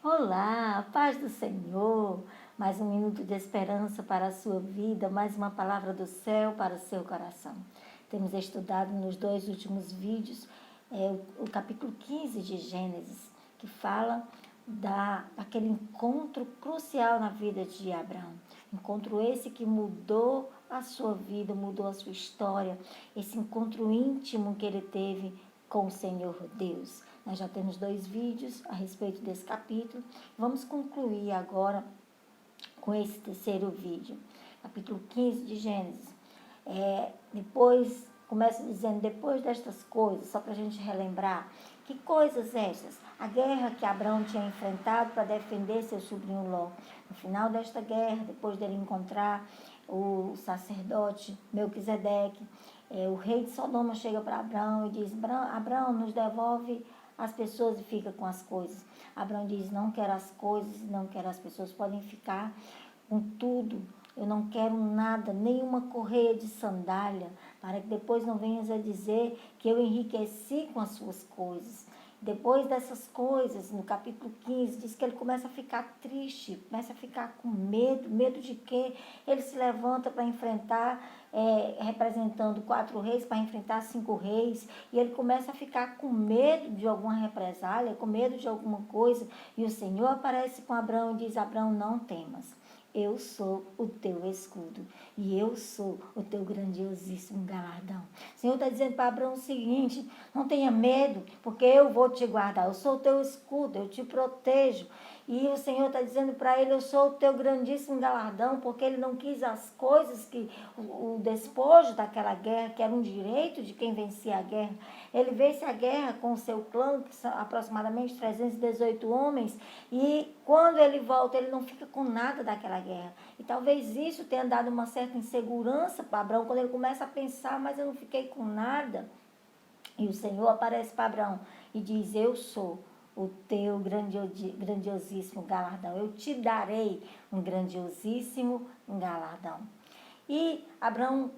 Olá, paz do Senhor. Mais um minuto de esperança para a sua vida, mais uma palavra do céu para o seu coração. Temos estudado nos 2 últimos vídeos o capítulo 15 de Gênesis, que fala daquele encontro crucial na vida de Abraão. Encontro esse que mudou a sua vida, mudou a sua história, esse encontro íntimo que ele teve com o Senhor Deus. Nós já temos 2 vídeos a respeito desse capítulo. Vamos concluir agora com esse terceiro vídeo. Capítulo 15 de Gênesis. Começa dizendo, depois destas coisas, só para a gente relembrar, que coisas estas? A guerra que Abraão tinha enfrentado para defender seu sobrinho Ló. No final desta guerra, depois dele encontrar o sacerdote Melquisedeque, o rei de Sodoma chega para Abraão e diz, Abraão, nos devolve as pessoas e fica com as coisas. Abraão diz, não quero as coisas, não quero as pessoas, podem ficar com tudo. Eu não quero nada, nenhuma correia de sandália, para que depois não venhas a dizer que eu enriqueci com as suas coisas. Depois dessas coisas, no capítulo 15, diz que ele começa a ficar triste, começa a ficar com medo. Medo de quê? Ele se levanta para enfrentar, representando 4 reis, para enfrentar 5 reis, e ele começa a ficar com medo de alguma represália, com medo de alguma coisa, e o Senhor aparece com Abraão e diz, Abraão, não temas. Eu sou o teu escudo e eu sou o teu grandiosíssimo galardão. O Senhor está dizendo para Abraão o seguinte, não tenha medo, porque eu vou te guardar. Eu sou o teu escudo, eu te protejo. E o Senhor está dizendo para ele, eu sou o teu grandíssimo galardão, porque ele não quis as coisas, o despojo daquela guerra, que era um direito de quem vencia a guerra. Ele vence a guerra com o seu clã, que são aproximadamente 318 homens, e quando ele volta, ele não fica com nada daquela guerra. E talvez isso tenha dado uma certa insegurança para Abraão, quando ele começa a pensar, mas eu não fiquei com nada. E o Senhor aparece para Abraão e diz, eu sou o teu grandiosíssimo galardão. Eu te darei um grandiosíssimo galardão. E Abraão,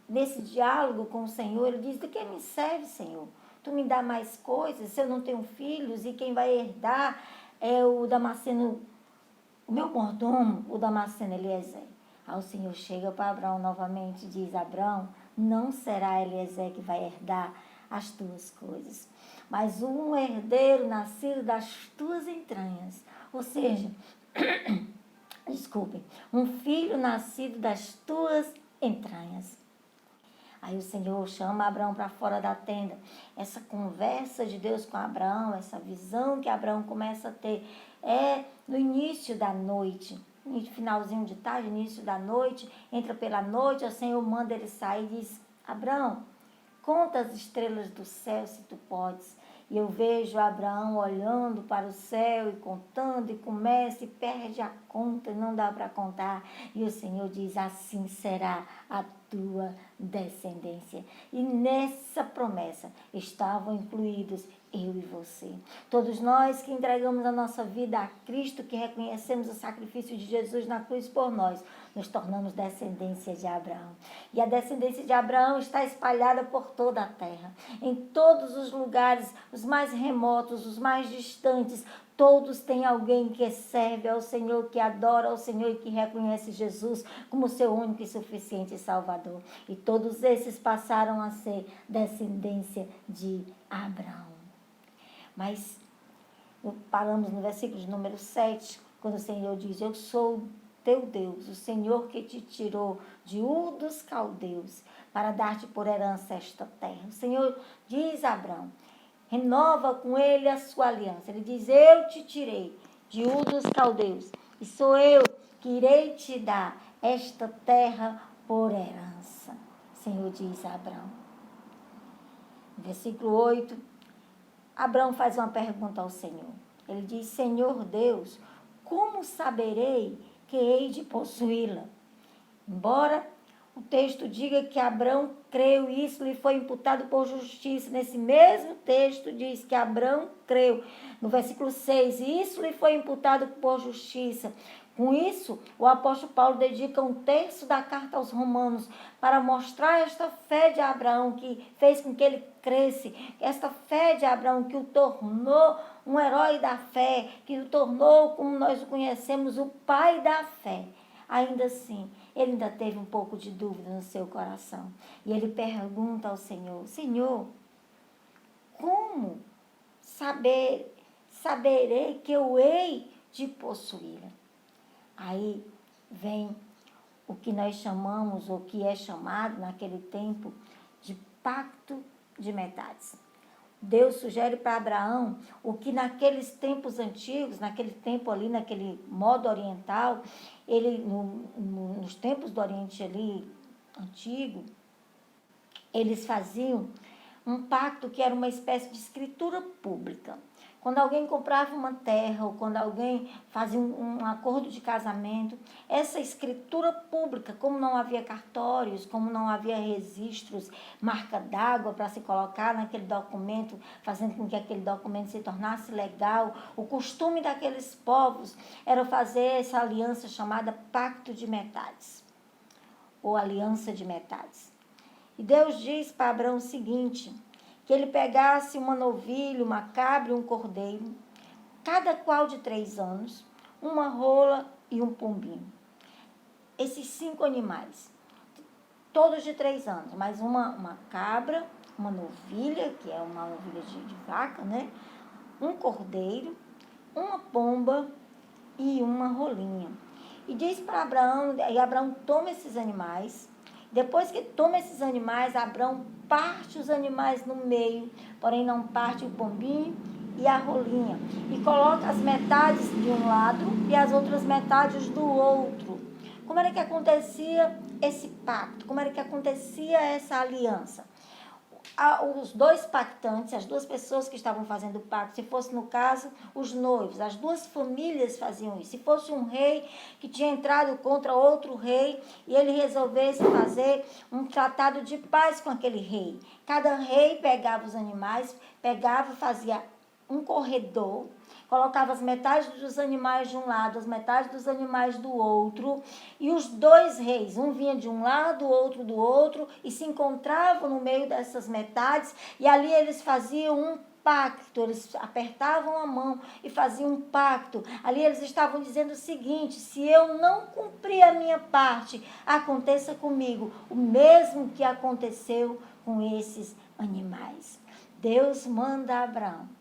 nesse diálogo com o Senhor, ele diz, de que me serve, Senhor? Tu me dá mais coisas, se eu não tenho filhos, e quem vai herdar é o Damasceno, o meu mordomo, o Damasceno Eliezer. Aí o Senhor chega para Abraão novamente e diz, Abraão, não será Eliezer que vai herdar as tuas coisas, mas um herdeiro nascido das tuas entranhas, ou seja, desculpem, um filho nascido das tuas entranhas. Aí o Senhor chama Abraão para fora da tenda. Essa conversa de Deus com Abraão, essa visão que Abraão começa a ter, é no início da noite, no finalzinho de tarde, início da noite, entra pela noite, o Senhor manda ele sair e diz, Abraão, conta as estrelas do céu se tu podes. E eu vejo Abraão olhando para o céu e contando, e começa e perde a conta, não dá para contar. E o Senhor diz, assim será a tua descendência. E nessa promessa estavam incluídos eu e você. Todos nós que entregamos a nossa vida a Cristo, que reconhecemos o sacrifício de Jesus na cruz por nós, nos tornamos descendência de Abraão. E a descendência de Abraão está espalhada por toda a terra. Em todos os lugares, os mais remotos, os mais distantes, todos têm alguém que serve ao Senhor, que adora ao Senhor e que reconhece Jesus como seu único e suficiente Salvador. E todos esses passaram a ser descendência de Abraão. Mas paramos no versículo de número 7, quando o Senhor diz, eu sou teu Deus, o Senhor que te tirou de Ur dos Caldeus, para dar-te por herança esta terra. O Senhor diz a Abraão, renova com ele a sua aliança. Ele diz, eu te tirei de Ur dos Caldeus, e sou eu que irei te dar esta terra por herança. O Senhor diz a Abraão. Versículo 8, Abraão faz uma pergunta ao Senhor. Ele diz, Senhor Deus, como saberei que hei de possuí-la? Embora o texto diga que Abraão creu e isso lhe foi imputado por justiça, nesse mesmo texto diz que Abraão creu. No versículo 6, isso lhe foi imputado por justiça. Com isso, o apóstolo Paulo dedica um terço da carta aos Romanos para mostrar esta fé de Abraão que fez com que ele cresce, esta fé de Abraão que o tornou um herói da fé, que o tornou, como nós o conhecemos, o pai da fé. Ainda assim, ele ainda teve um pouco de dúvida no seu coração. E ele pergunta ao Senhor: Senhor, como saberei que eu hei de possuí-la? Aí vem o que nós chamamos, ou que é chamado naquele tempo, de pacto de metades. Deus sugere para Abraão o que naqueles tempos antigos, naquele tempo ali, naquele modo oriental, ele, nos tempos do Oriente ali, antigo, eles faziam um pacto que era uma espécie de escritura pública. Quando alguém comprava uma terra ou quando alguém fazia um acordo de casamento, essa escritura pública, como não havia cartórios, como não havia registros, marca d'água para se colocar naquele documento, fazendo com que aquele documento se tornasse legal, o costume daqueles povos era fazer essa aliança chamada pacto de metades, ou aliança de metades. E Deus diz para Abraão o seguinte, que ele pegasse uma novilha, uma cabra e um cordeiro, cada qual de 3 anos, uma rola e um pombinho. Esses 5 animais, todos de 3 anos, mais uma cabra, uma novilha, que é uma novilha de vaca, né? Um cordeiro, uma pomba e uma rolinha. E diz para Abraão, e Abraão toma esses animais. Depois que toma esses animais, Abraão parte os animais no meio, porém não parte o pombinho e a rolinha. E coloca as metades de um lado e as outras metades do outro. Como era que acontecia esse pacto? Como era que acontecia essa aliança? Os 2 pactantes, as 2 pessoas que estavam fazendo o pacto, se fosse no caso os noivos, as 2 famílias faziam isso. Se fosse um rei que tinha entrado contra outro rei e ele resolvesse fazer um tratado de paz com aquele rei, cada rei pegava os animais, fazia um corredor, colocava as metades dos animais de um lado, as metades dos animais do outro, e os 2 reis, um vinha de um lado, o outro do outro, e se encontravam no meio dessas metades, e ali eles faziam um pacto, eles apertavam a mão e faziam um pacto. Ali eles estavam dizendo o seguinte: se eu não cumprir a minha parte, aconteça comigo o mesmo que aconteceu com esses animais. Deus manda a Abraão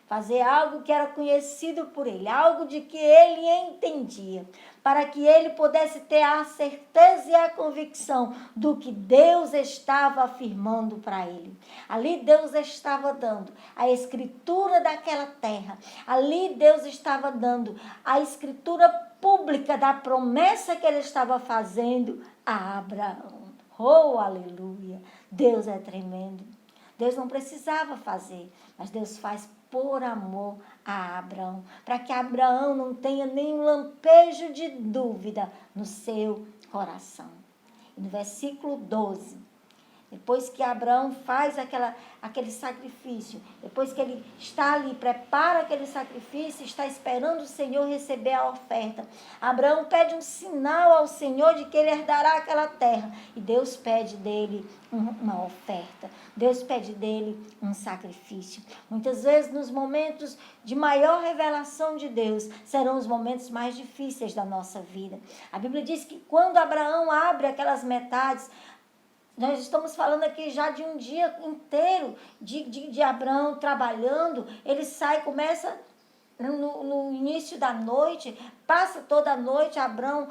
fazer algo que era conhecido por ele, algo de que ele entendia, para que ele pudesse ter a certeza e a convicção do que Deus estava afirmando para ele. Ali Deus estava dando a escritura daquela terra, ali Deus estava dando a escritura pública da promessa que ele estava fazendo a Abraão. Oh, aleluia! Deus é tremendo. Deus não precisava fazer, mas Deus faz por amor a Abraão, para que Abraão não tenha nenhum lampejo de dúvida no seu coração. E no versículo 12, depois que Abraão faz aquele sacrifício, depois que ele está ali, prepara aquele sacrifício, está esperando o Senhor receber a oferta. Abraão pede um sinal ao Senhor de que ele herdará aquela terra. E Deus pede dele uma oferta. Deus pede dele um sacrifício. Muitas vezes, nos momentos de maior revelação de Deus, serão os momentos mais difíceis da nossa vida. A Bíblia diz que quando Abraão abre aquelas metades, nós estamos falando aqui já de um dia inteiro de Abraão trabalhando. Ele sai, começa no início da noite, passa toda a noite Abraão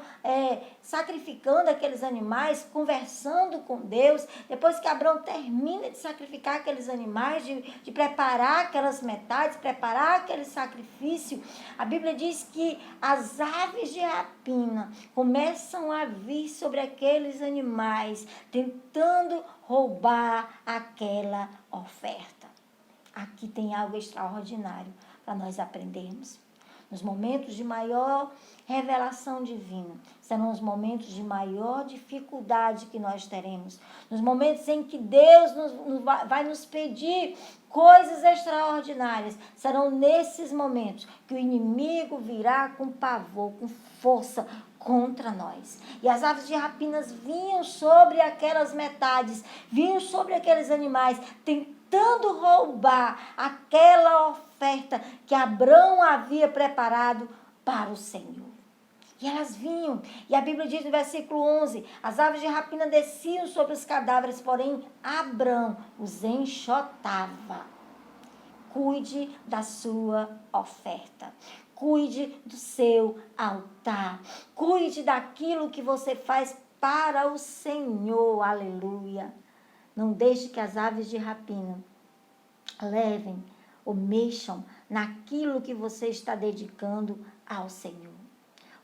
sacrificando aqueles animais, conversando com Deus. Depois que Abraão termina de sacrificar aqueles animais, de preparar aquelas metades, preparar aquele sacrifício, a Bíblia diz que as aves de rapina começam a vir sobre aqueles animais, tentando roubar aquela oferta. Aqui tem algo extraordinário para nós aprendermos. Nos momentos de maior revelação divina, serão os momentos de maior dificuldade que nós teremos. Nos momentos em que Deus vai nos pedir coisas extraordinárias, serão nesses momentos que o inimigo virá com pavor, com força contra nós. E as aves de rapinas vinham sobre aquelas metades, vinham sobre aqueles animais, tentando tentando roubar aquela oferta que Abrão havia preparado para o Senhor. E elas vinham, e a Bíblia diz no versículo 11, as aves de rapina desciam sobre os cadáveres, porém Abrão os enxotava. Cuide da sua oferta, cuide do seu altar, cuide daquilo que você faz para o Senhor, aleluia. Não deixe que as aves de rapina levem ou mexam naquilo que você está dedicando ao Senhor.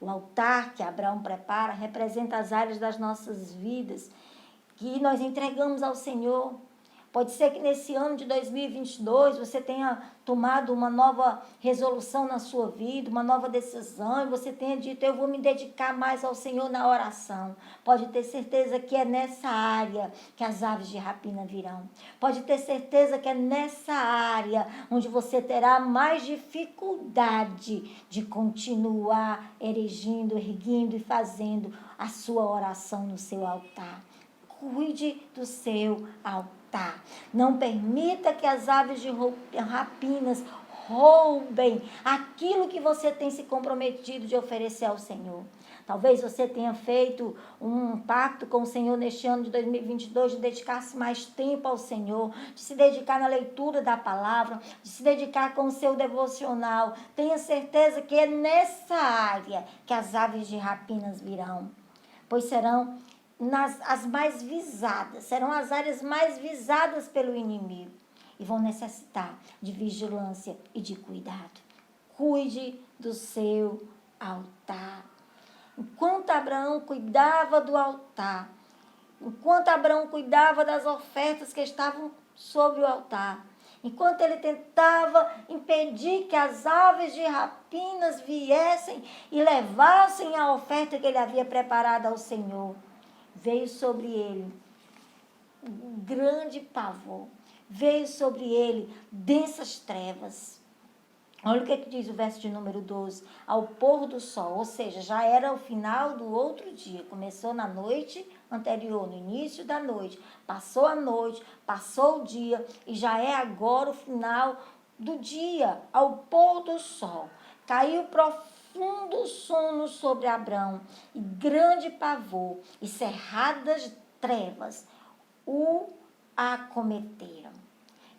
O altar que Abraão prepara representa as áreas das nossas vidas que nós entregamos ao Senhor. Pode ser que nesse ano de 2022 você tenha tomado uma nova resolução na sua vida, uma nova decisão, e você tenha dito, eu vou me dedicar mais ao Senhor na oração. Pode ter certeza que é nessa área que as aves de rapina virão. Pode ter certeza que é nessa área onde você terá mais dificuldade de continuar erguindo e fazendo a sua oração no seu altar. Cuide do seu altar. Não permita que as aves de rapinas roubem aquilo que você tem se comprometido de oferecer ao Senhor. Talvez você tenha feito um pacto com o Senhor neste ano de 2022 de dedicar-se mais tempo ao Senhor, de se dedicar na leitura da palavra, de se dedicar com o seu devocional. Tenha certeza que é nessa área que as aves de rapinas virão, pois serão as mais visadas, serão as áreas mais visadas pelo inimigo e vão necessitar de vigilância e de cuidado. Cuide do seu altar. Enquanto Abraão cuidava do altar, enquanto Abraão cuidava das ofertas que estavam sobre o altar, enquanto ele tentava impedir que as aves de rapinas viessem e levassem a oferta que ele havia preparado ao Senhor, veio sobre ele um grande pavor, veio sobre ele densas trevas. Olha o que diz o verso de número 12. Ao pôr do sol, ou seja, já era o final do outro dia. Começou na noite anterior, no início da noite. Passou a noite, passou o dia e já é agora o final do dia. Ao pôr do sol, caiu profundo sono sobre Abrão e grande pavor e cerradas trevas o acometeram.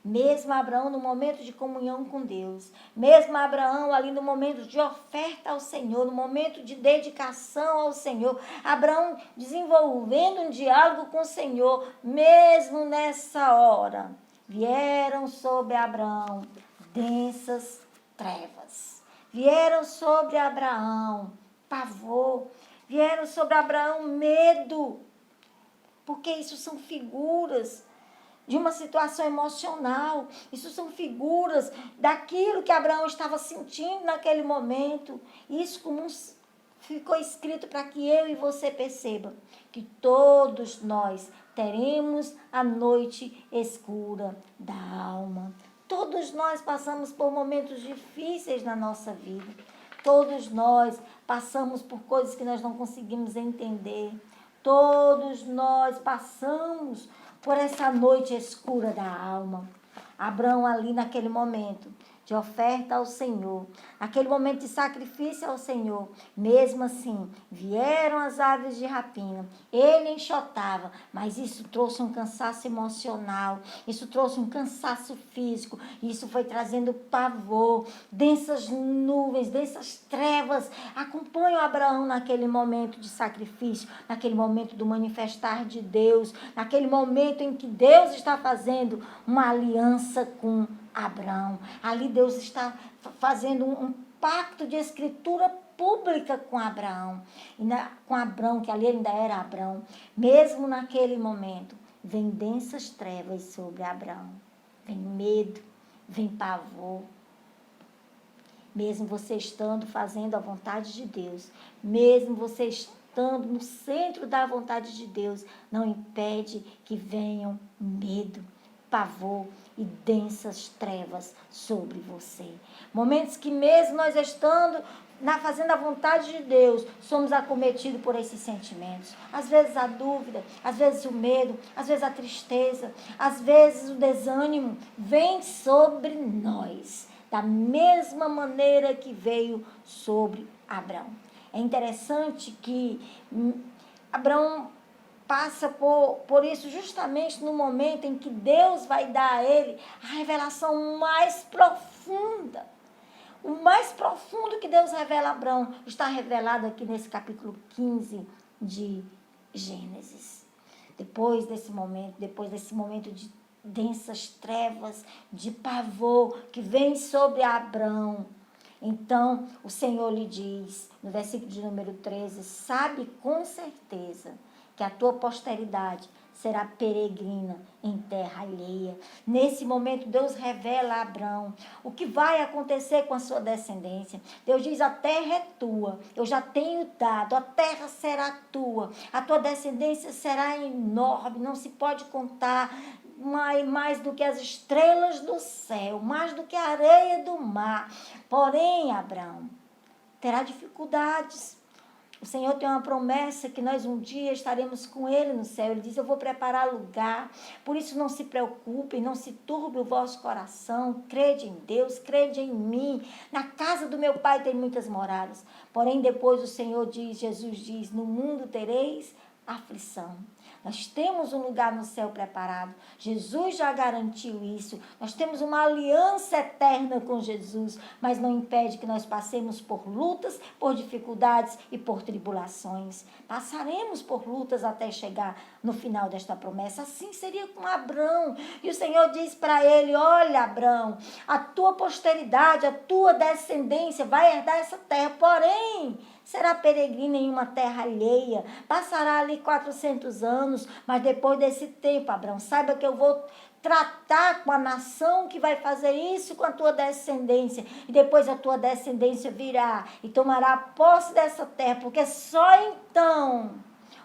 Mesmo Abraão no momento de comunhão com Deus, mesmo Abraão ali no momento de oferta ao Senhor, no momento de dedicação ao Senhor, Abraão desenvolvendo um diálogo com o Senhor, mesmo nessa hora, vieram sobre Abraão densas trevas, vieram sobre Abraão pavor, vieram sobre Abraão medo, porque isso são figuras de uma situação emocional. Isso são figuras daquilo que Abraão estava sentindo naquele momento. Isso como ficou escrito para que eu e você perceba que todos nós teremos a noite escura da alma. Todos nós passamos por momentos difíceis na nossa vida. Todos nós passamos por coisas que nós não conseguimos entender. Todos nós passamos por essa noite escura da alma. Abraão ali naquele momento de oferta ao Senhor, aquele momento de sacrifício ao Senhor, mesmo assim, vieram as aves de rapina, ele enxotava, mas isso trouxe um cansaço emocional, isso trouxe um cansaço físico, isso foi trazendo pavor, densas nuvens, densas trevas, acompanham Abraão naquele momento de sacrifício, naquele momento do manifestar de Deus, naquele momento em que Deus está fazendo uma aliança com Abraão. Ali Deus está fazendo um pacto de escritura pública com Abraão. Com Abraão, que ali ainda era Abraão. Mesmo naquele momento, vem densas trevas sobre Abraão. Vem medo, vem pavor. Mesmo você estando fazendo a vontade de Deus, mesmo você estando no centro da vontade de Deus, não impede que venham medo, pavor e densas trevas sobre você. Momentos que mesmo nós estando fazendo a vontade de Deus, somos acometidos por esses sentimentos. Às vezes a dúvida, às vezes o medo, às vezes a tristeza, às vezes o desânimo vem sobre nós, da mesma maneira que veio sobre Abraão. É interessante que Abraão passa por isso justamente no momento em que Deus vai dar a ele a revelação mais profunda. O mais profundo que Deus revela a Abraão está revelado aqui nesse capítulo 15 de Gênesis. Depois desse momento de densas trevas, de pavor que vem sobre Abraão, então o Senhor lhe diz, no versículo de número 13, sabe com certeza que a tua posteridade será peregrina em terra alheia. Nesse momento, Deus revela a Abraão o que vai acontecer com a sua descendência. Deus diz, a terra é tua, eu já tenho dado, a terra será tua, a tua descendência será enorme, não se pode contar, mais do que as estrelas do céu, mais do que a areia do mar. Porém, Abraão terá dificuldades. O Senhor tem uma promessa que nós um dia estaremos com Ele no céu. Ele diz, eu vou preparar lugar. Por isso não se preocupem, não se turbe o vosso coração. Crede em Deus, crede em mim. Na casa do meu Pai tem muitas moradas. Porém, depois o Senhor diz, Jesus diz, no mundo tereis aflição. Nós temos um lugar no céu preparado. Jesus já garantiu isso. Nós temos uma aliança eterna com Jesus, mas não impede que nós passemos por lutas, por dificuldades e por tribulações. Passaremos por lutas até chegar no final desta promessa. Assim seria com Abraão. E o Senhor diz para ele, olha, Abraão, a tua posteridade, a tua descendência vai herdar essa terra, porém será peregrina em uma terra alheia, passará ali 400 anos, mas depois desse tempo, Abraão, saiba que eu vou tratar com a nação que vai fazer isso com a tua descendência, e depois a tua descendência virá e tomará posse dessa terra, porque só então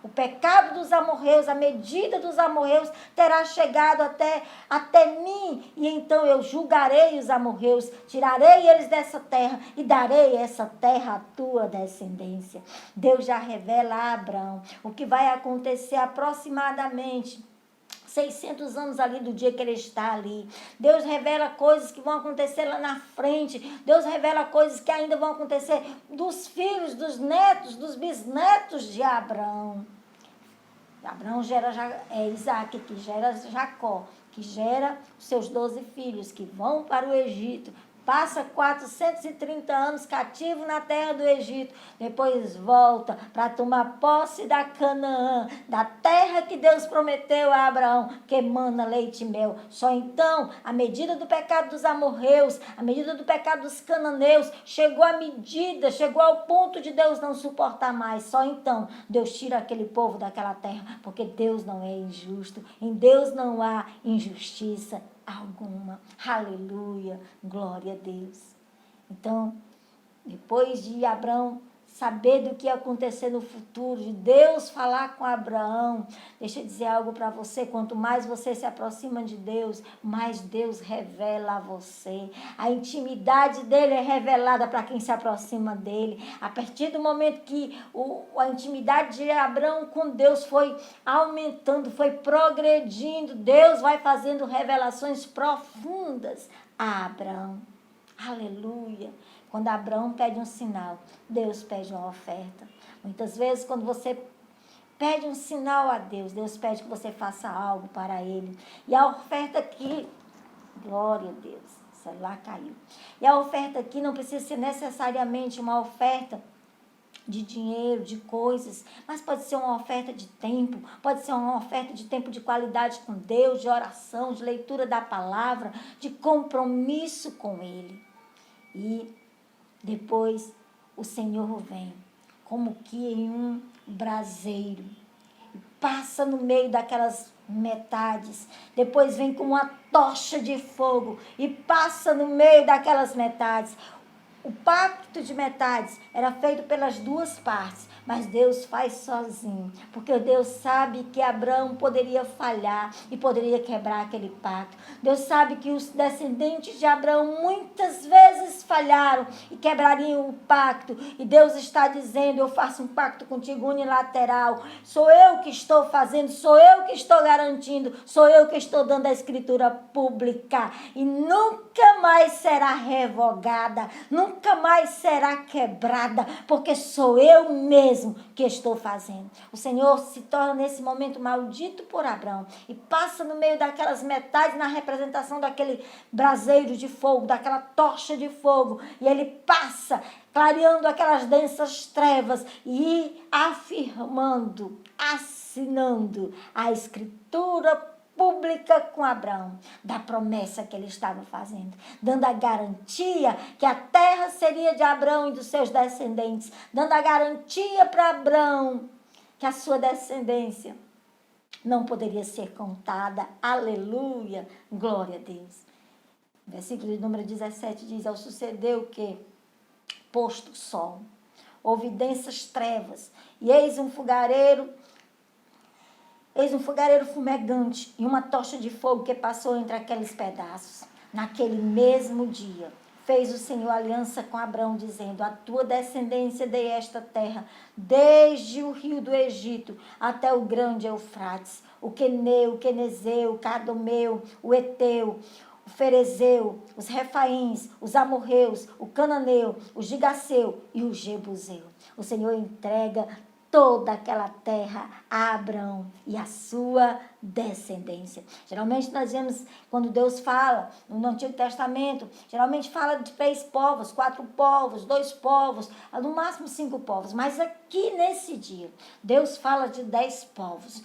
o pecado dos amorreus, a medida dos amorreus terá chegado até mim, e então eu julgarei os amorreus, tirarei eles dessa terra e darei essa terra à tua descendência. Deus já revela a Abraão o que vai acontecer aproximadamente 600 anos ali do dia que ele está ali. Deus revela coisas que vão acontecer lá na frente. Deus revela coisas que ainda vão acontecer dos filhos, dos netos, dos bisnetos de Abraão. Abraão gera Isaac, que gera Jacó, que gera os seus 12 filhos, que vão para o Egito. Passa 430 anos cativo na terra do Egito. Depois volta para tomar posse da Canaã, da terra que Deus prometeu a Abraão, que emana leite e mel. Só então, a medida do pecado dos amorreus, a medida do pecado dos cananeus, chegou ao ponto de Deus não suportar mais. Só então, Deus tira aquele povo daquela terra, porque Deus não é injusto. Em Deus não há injustiça alguma. Aleluia, glória a Deus. Então, depois de Abraão saber do que ia acontecer no futuro, de Deus falar com Abraão, deixa eu dizer algo para você, quanto mais você se aproxima de Deus, mais Deus revela a você. A intimidade dele é revelada para quem se aproxima dele. A partir do momento que a intimidade de Abraão com Deus foi aumentando, foi progredindo, Deus vai fazendo revelações profundas a Abraão. Aleluia. Quando Abraão pede um sinal, Deus pede uma oferta. Muitas vezes, quando você pede um sinal a Deus, Deus pede que você faça algo para Ele. E a oferta aqui, glória a Deus, o celular caiu. E a oferta aqui não precisa ser necessariamente uma oferta de dinheiro, de coisas, mas pode ser uma oferta de tempo, pode ser uma oferta de tempo de qualidade com Deus, de oração, de leitura da palavra, de compromisso com Ele. E depois o Senhor vem, como que em um braseiro, passa no meio daquelas metades, depois vem com uma tocha de fogo e passa no meio daquelas metades. O pacto de metades era feito pelas duas partes, mas Deus faz sozinho, porque Deus sabe que Abraão poderia falhar e poderia quebrar aquele pacto. Deus sabe que os descendentes de Abraão muitas vezes falharam e quebrariam o pacto, e Deus está dizendo: eu faço um pacto contigo unilateral, sou eu que estou fazendo, sou eu que estou garantindo, sou eu que estou dando a escritura pública, e nunca mais será revogada, nunca mais será quebrada, porque sou eu mesmo que estou fazendo. O Senhor se torna nesse momento maldito por Abraão e passa no meio daquelas metades, na representação daquele braseiro de fogo, daquela tocha de fogo, e ele passa clareando aquelas densas trevas e afirmando, assinando a escritura pública com Abraão, da promessa que ele estava fazendo, dando a garantia que a terra seria de Abraão e dos seus descendentes, dando a garantia para Abraão que a sua descendência não poderia ser contada. Aleluia, glória a Deus. O versículo de número 17 diz: ao sucedeu que, posto o sol, houve densas trevas, e eis um fogareiro fumegante e uma tocha de fogo que passou entre aqueles pedaços. Naquele mesmo dia, fez o Senhor aliança com Abraão, dizendo: a tua descendência dei esta terra, desde o rio do Egito até o grande Eufrates, o Queneu, o Quenezeu, o Cadomeu, o Eteu, o Ferezeu, os Refaíns, os Amorreus, o Cananeu, o Gigaceu e o Jebuseu. O Senhor entrega toda aquela terra a Abraão e a sua descendência. Geralmente nós vemos, quando Deus fala no Antigo Testamento, geralmente fala de 3 povos, 4 povos, 2 povos, no máximo 5 povos. Mas aqui nesse dia, Deus fala de 10 povos,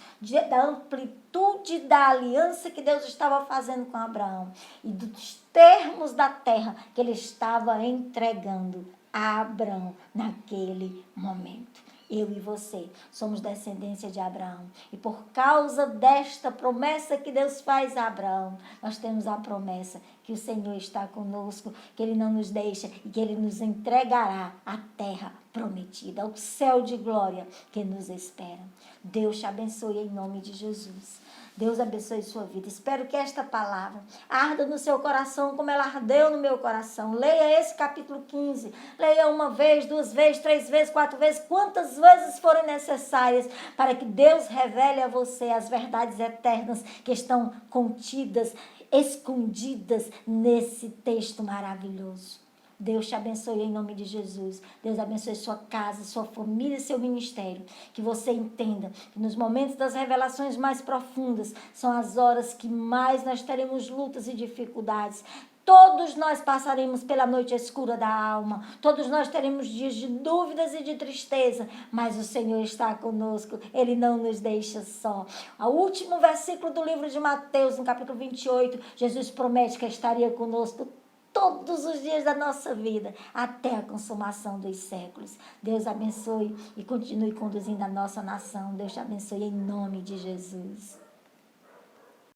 da amplitude da aliança que Deus estava fazendo com Abraão e dos termos da terra que ele estava entregando a Abraão naquele momento. Eu e você somos descendência de Abraão. E por causa desta promessa que Deus faz a Abraão, nós temos a promessa que o Senhor está conosco, que Ele não nos deixa e que Ele nos entregará a terra prometida, o céu de glória que nos espera. Deus te abençoe em nome de Jesus. Deus abençoe sua vida. Espero que esta palavra arda no seu coração como ela ardeu no meu coração. Leia esse capítulo 15. Leia 1 vez, 2 vezes, 3 vezes, 4 vezes, quantas vezes forem necessárias, para que Deus revele a você as verdades eternas que estão contidas, escondidas nesse texto maravilhoso. Deus te abençoe em nome de Jesus. Deus abençoe sua casa, sua família e seu ministério. Que você entenda que nos momentos das revelações mais profundas são as horas que mais nós teremos lutas e dificuldades. Todos nós passaremos pela noite escura da alma. Todos nós teremos dias de dúvidas e de tristeza. Mas o Senhor está conosco. Ele não nos deixa só. O último versículo do livro de Mateus, no capítulo 28, Jesus promete que estaria conosco todos os dias da nossa vida, até a consumação dos séculos. Deus abençoe e continue conduzindo a nossa nação. Deus te abençoe em nome de Jesus.